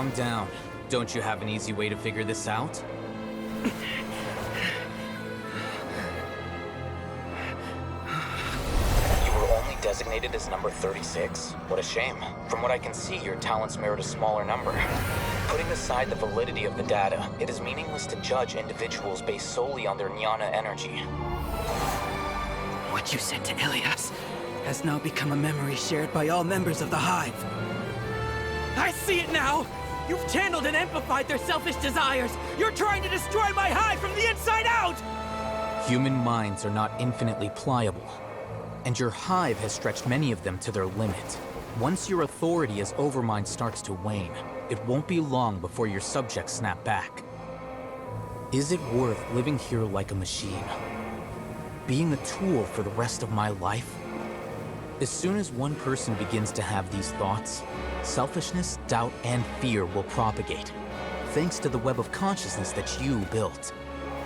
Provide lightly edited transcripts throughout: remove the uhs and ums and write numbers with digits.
Calm down. Don't you have an easy way to figure this out? You were only designated as number 36? What a shame. From what I can see, your talents merit a smaller number. Putting aside the validity of the data, it is meaningless to judge individuals based solely on their jnana energy. What you said to Ilias has now become a memory shared by all members of the Hive. I see it now! You've channeled and amplified their selfish desires! You're trying to destroy my Hive from the inside out! Human minds are not infinitely pliable, and your Hive has stretched many of them to their limit. Once your authority as Overmind starts to wane, it won't be long before your subjects snap back. Is it worth living here like a machine? Being a tool for the rest of my life? As soon as one person begins to have these thoughts, selfishness, doubt, and fear will propagate, thanks to the web of consciousness that you built.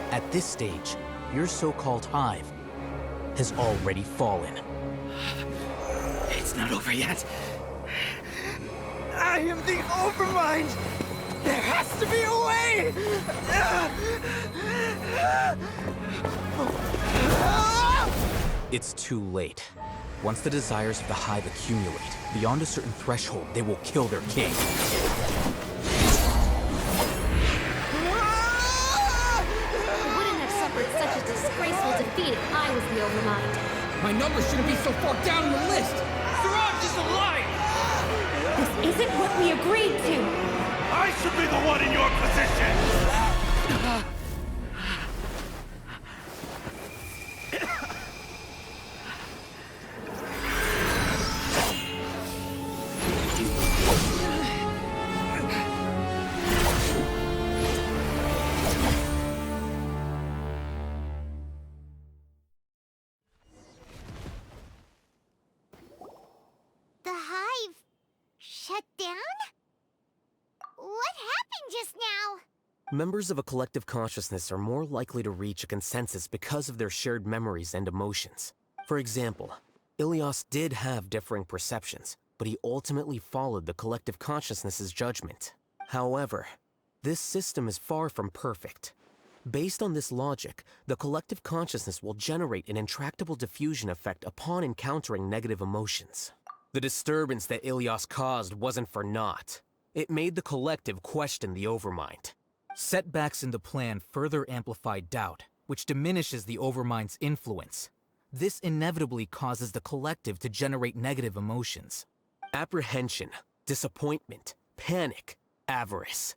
At this stage, your so-called Hive has already fallen. It's not over yet. I am the Overmind! There has to be a way! It's too late. Once the desires of the Hive accumulate, beyond a certain threshold, they will kill their king. I wouldn't have suffered such a disgraceful defeat if I was the Overmind. My number shouldn't be so far down the list! Siraj is alive! This isn't what we agreed to! I should be the one in your position! The Hive shut down? What happened just now? Members of a collective consciousness are more likely to reach a consensus because of their shared memories and emotions. For example, Ilias did have differing perceptions, but he ultimately followed the collective consciousness's judgment. However, this system is far from perfect. Based on this logic, the collective consciousness will generate an intractable diffusion effect upon encountering negative emotions. The disturbance that Ilias caused wasn't for naught. It made the collective question the Overmind. Setbacks in the plan further amplify doubt, which diminishes the Overmind's influence. This inevitably causes the collective to generate negative emotions. Apprehension, disappointment, panic, avarice.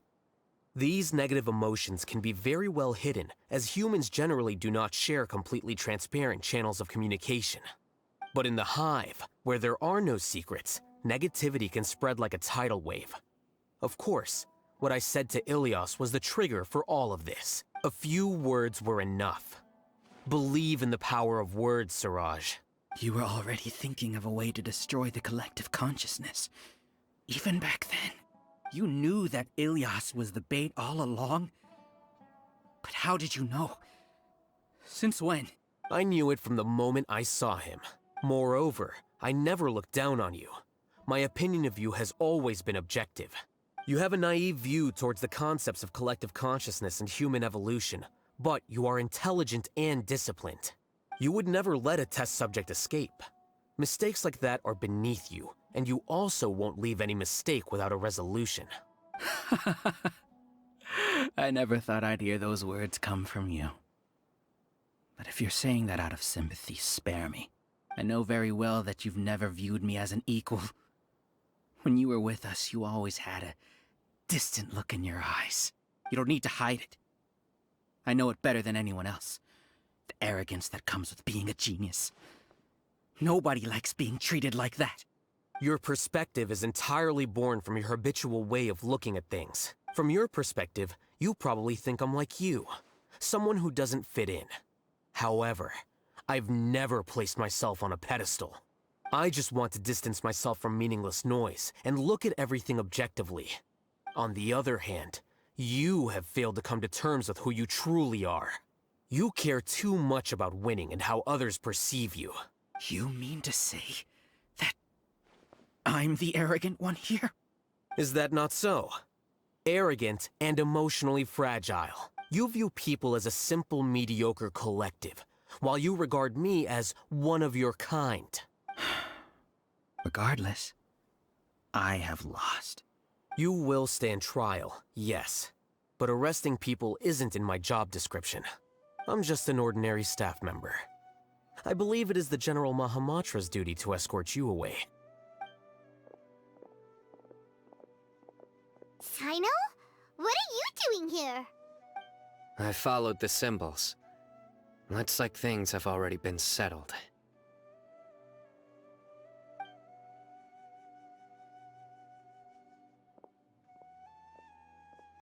These negative emotions can be very well hidden, as humans generally do not share completely transparent channels of communication. But in the Hive, where there are no secrets, negativity can spread like a tidal wave. Of course, what I said to Ilias was the trigger for all of this. A few words were enough. Believe in the power of words, Siraj. You were already thinking of a way to destroy the collective consciousness. Even back then, you knew that Ilias was the bait all along. But how did you know? Since when? I knew it from the moment I saw him. Moreover, I never looked down on you. My opinion of you has always been objective. You have a naive view towards the concepts of collective consciousness and human evolution, but you are intelligent and disciplined. You would never let a test subject escape. Mistakes like that are beneath you, and you also won't leave any mistake without a resolution. I never thought I'd hear those words come from you. But if you're saying that out of sympathy, spare me. I know very well that you've never viewed me as an equal. When you were with us, you always had a distant look in your eyes. You don't need to hide it. I know it better than anyone else. The arrogance that comes with being a genius. Nobody likes being treated like that. Your perspective is entirely born from your habitual way of looking at things. From your perspective, you probably think I'm like you, someone who doesn't fit in. However, I've never placed myself on a pedestal. I just want to distance myself from meaningless noise and look at everything objectively. On the other hand, you have failed to come to terms with who you truly are. You care too much about winning and how others perceive you. You mean to say that I'm the arrogant one here? Is that not so? arrogant, and emotionally fragile. You view people as a simple, mediocre collective, while you regard me as one of your kind. Regardless, I have lost. You will stand trial, yes. But arresting people isn't in my job description. I'm just an ordinary staff member. I believe it is the General Mahamatra's duty to escort you away. Sino? What are you doing here? I followed the symbols. Looks like things have already been settled.